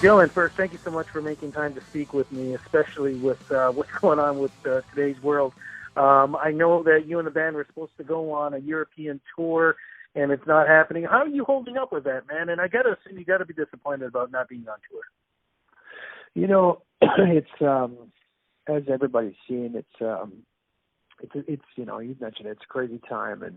Dylan, first, thank you so much for making time to speak with me, especially with what's going on with today's world. I know that you and the band were supposed to go on a European tour, and it's not happening. How are you holding up with that, man? And I got to assume you got to be disappointed about not being on tour. You know, it's as everybody's seeing, it's you know, you mentioned it's a crazy time, and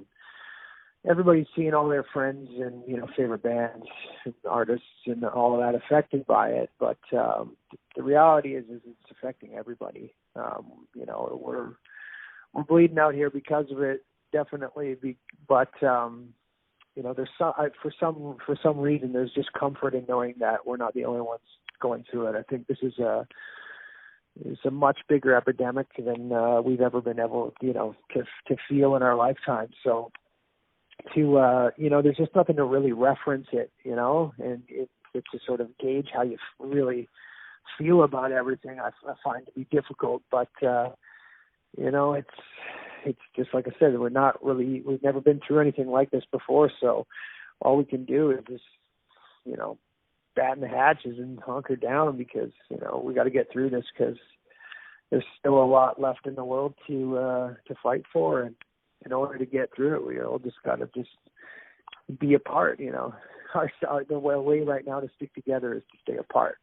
everybody's seeing all their friends and, you know, favorite bands and artists and all of that affected by it. But the reality is it's affecting everybody. You know, we're bleeding out here because of it, definitely. But you know, there's for some reason there's just comfort in knowing that we're not the only ones going through it. I think this is a much bigger epidemic than we've ever been able, you know, to feel in our lifetime. So you know, there's just nothing to really reference it, you know, and to sort of gauge how you really feel about everything. I find to be difficult, but you know, it's just like I said, we've never been through anything like this before, so all we can do is just, you know, batten the hatches and hunker down, because, you know, we got to get through this, because there's still a lot left in the world to fight for, and in order to get through it, we all just got to just be apart, you know. The way right now to stick together is to stay apart.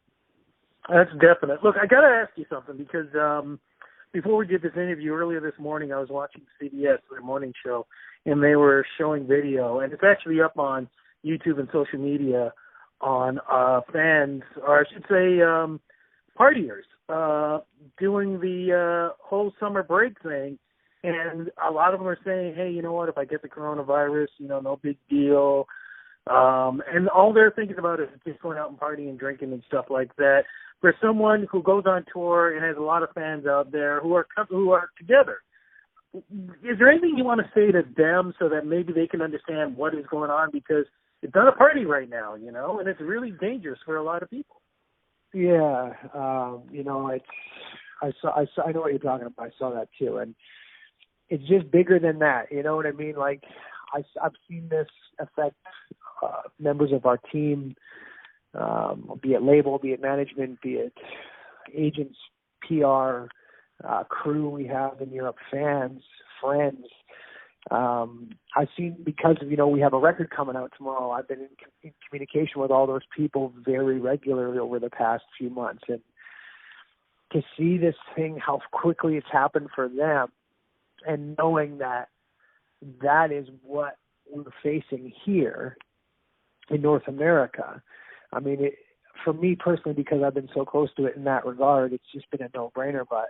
That's definite. Look, I got to ask you something, because before we did this interview earlier this morning, I was watching CBS, their morning show, and they were showing video, and it's actually up on YouTube and social media on fans, or I should say partiers, doing the whole summer break thing. And a lot of them are saying, hey, you know what, if I get the coronavirus, you know, no big deal. And all they're thinking about is just going out and partying and drinking and stuff like that. For someone who goes on tour and has a lot of fans out there who are together, is there anything you want to say to them so that maybe they can understand what is going on? Because it's not a party right now, you know, and it's really dangerous for a lot of people. Yeah, you know, I know what you're talking about. I saw that too, and it's just bigger than that. You know what I mean? Like, I've seen this affect members of our team, be it label, be it management, be it agents, PR, crew we have in Europe, fans, friends. I've seen, because of, you know, we have a record coming out tomorrow, I've been in communication with all those people very regularly over the past few months. And to see this thing, how quickly it's happened for them, and knowing that is what we're facing here in North America. I mean, for me personally, because I've been so close to it in that regard, it's just been a no-brainer. But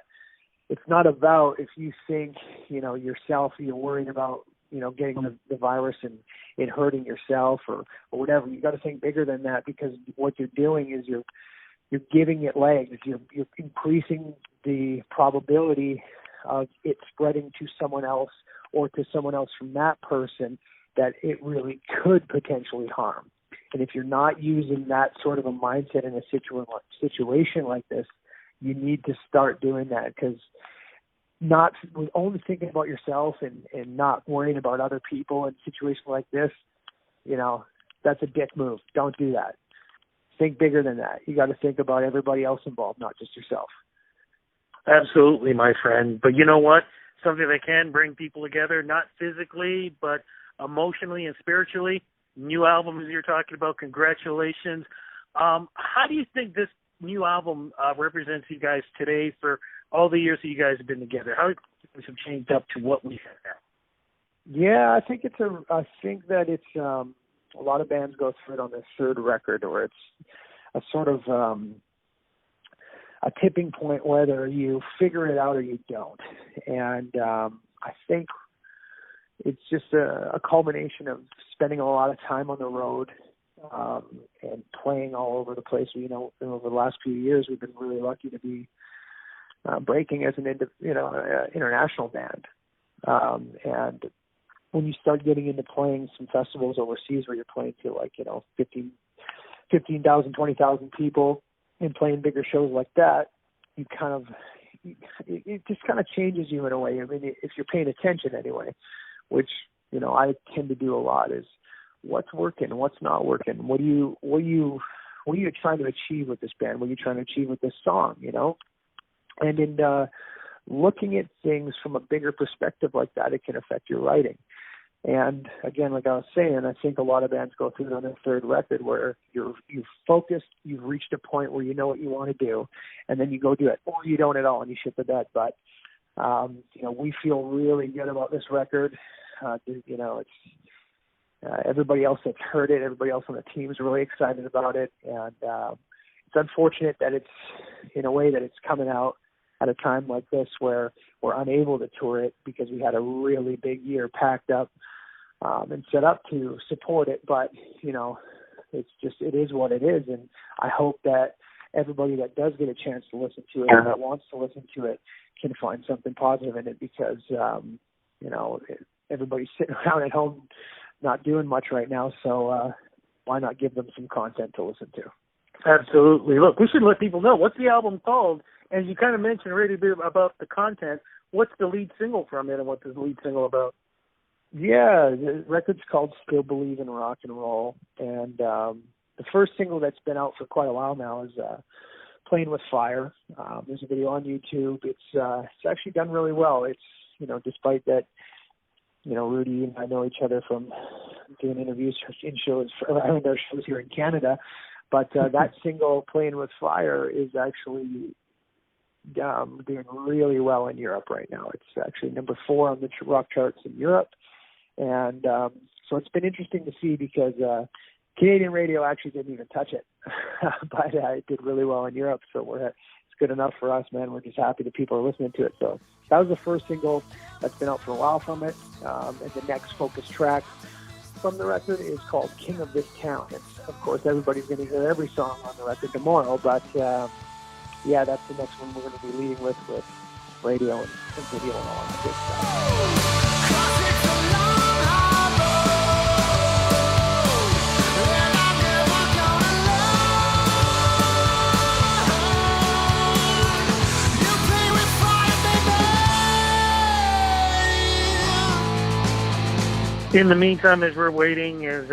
it's not about, if you think, you know, yourself, you're worried about, you know, getting the virus and it hurting yourself or whatever. You got to think bigger than that, because what you're doing is you're giving it legs. You're increasing the probability of it spreading to someone else, or to someone else from that person that it really could potentially harm. And if you're not using that sort of a mindset in a situation like this, you need to start doing that, because not only thinking about yourself and not worrying about other people in a situation like this, you know, that's a dick move. Don't do that. Think bigger than that. You got to think about everybody else involved, not just yourself. Absolutely, my friend. But you know what? Something that can bring people together, not physically, but emotionally and spiritually. New album, as you're talking about. Congratulations. How do you think this new album represents you guys today for all the years that you guys have been together? How things have changed up to what we have now? Yeah, I think that it's a lot of bands go through it on their third record, or it's a sort of a tipping point, whether you figure it out or you don't. And I think it's just a culmination of spending a lot of time on the road and playing all over the place. You know, over the last few years, we've been really lucky to be breaking as an international band. And when you start getting into playing some festivals overseas where you're playing to, like, you know, 15,000, 20,000 people, and playing bigger shows like that, it just kind of changes you in a way. I mean, if you're paying attention anyway, which, you know, I tend to do a lot, is what's working, what's not working, what do you what are you trying to achieve with this band? What are you trying to achieve with this song, you know? And in looking at things from a bigger perspective like that, it can affect your writing. And again, like I was saying, I think a lot of bands go through it on their third record where you've focused, you've reached a point where you know what you want to do, and then you go do it, or you don't at all and you shit the bed. But you know, we feel really good about this record. You know, it's everybody else that's heard it, everybody else on the team is really excited about it, and it's unfortunate that it's in a way that it's coming out at a time like this where we're unable to tour it because we had a really big year packed up and set up to support it. But, you know, it is what it is. And I hope that everybody that does get a chance to listen to it and that wants to listen to it can find something positive in it because, you know, everybody's sitting around at home not doing much right now. So why not give them some content to listen to? Absolutely. Look, we should let people know. What's the album called? And you kind of mentioned already a bit about the content. What's the lead single from it, and what's the lead single about? Yeah, the record's called Still Believe in Rock and Roll. And the first single that's been out for quite a while now is Playing with Fire. There's a video on YouTube. It's actually done really well. It's, you know, despite that, you know, Rudy and I know each other from doing interviews in shows, around our shows here in Canada. But that single, Playing with Fire, is actually doing really well in Europe right now. It's actually number 4 on the rock charts in Europe. And so it's been interesting to see because Canadian radio actually didn't even touch it. But it did really well in Europe. So it's good enough for us, man. We're just happy that people are listening to it. So that was the first single that's been out for a while from it. And the next focus track from the record is called King of This Town. It's, of course, everybody's going to hear every song on the record tomorrow, but yeah, that's the next one we're going to be leading with radio and video and all that good stuff. In the meantime, as we're waiting, as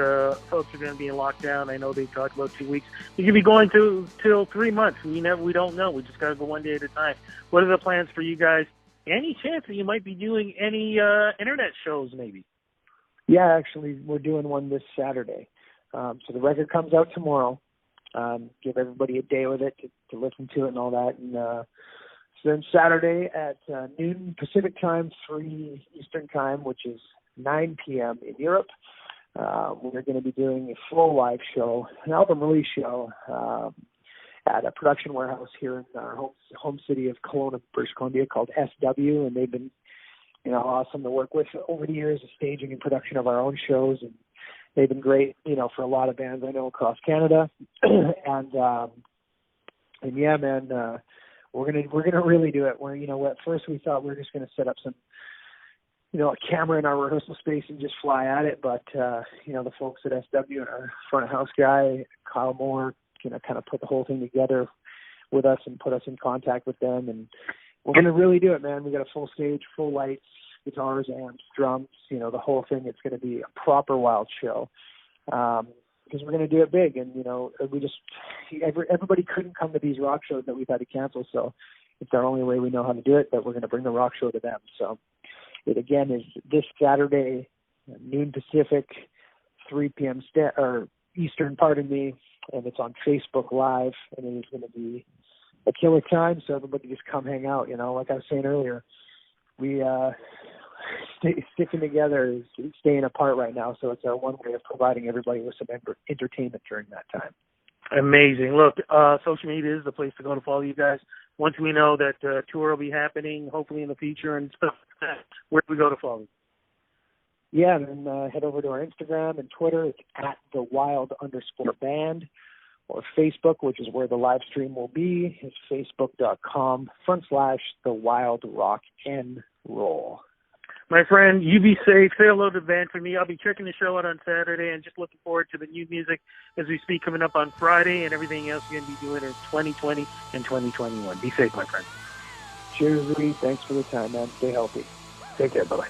folks are going to be in lockdown, I know they talked about 2 weeks. You could be going till 3 months. We don't know. We just got to go one day at a time. What are the plans for you guys? Any chance that you might be doing any internet shows, maybe? Yeah, actually, we're doing one this Saturday. So the record comes out tomorrow. Give everybody a day with it to listen to it and all that. And so then Saturday at noon Pacific time, 3 Eastern time, which is 9 p.m. in Europe. We're going to be doing a full live show, an album release show, at a production warehouse here in our home city of Kelowna, British Columbia, called SW, and they've been, you know, awesome to work with over the years, the staging and production of our own shows, and they've been great, you know, for a lot of bands I know across Canada. and yeah, man, we're gonna really do it. We're, you know, at first we thought we were just gonna set up some, you know, a camera in our rehearsal space and just fly at it. But, you know, the folks at SW and our front of house guy, Kyle Moore, you know, kind of put the whole thing together with us and put us in contact with them. And we're going to really do it, man. We got a full stage, full lights, guitars, amps, drums, you know, the whole thing. It's going to be a proper wild show. Because we're going to do it big. And, you know, everybody couldn't come to these rock shows that we've had to cancel. So it's our only way we know how to do it, but we're going to bring the rock show to them. So it, again, is this Saturday, noon Pacific, 3 p.m. Eastern, pardon me, and it's on Facebook Live, and it is going to be a killer time, so everybody just come hang out, you know. Like I was saying earlier, we sticking together is staying apart right now, so it's our one way of providing everybody with some entertainment during that time. Amazing. Look, social media is the place to go to follow you guys. Once we know that tour will be happening, hopefully in the future and stuff like that, where do we go to follow you? Yeah, and then head over to our Instagram and Twitter. It's at @thewild_band, or Facebook, which is where the live stream will be, is facebook.com/thewildrocknroll. My friend, you be safe. Say hello to the band for me. I'll be checking the show out on Saturday and just looking forward to the new music as we speak coming up on Friday and everything else you're going to be doing in 2020 and 2021. Be safe, my friend. Cheers, Rudy. Thanks for the time, man. Stay healthy. Take care. Bye-bye.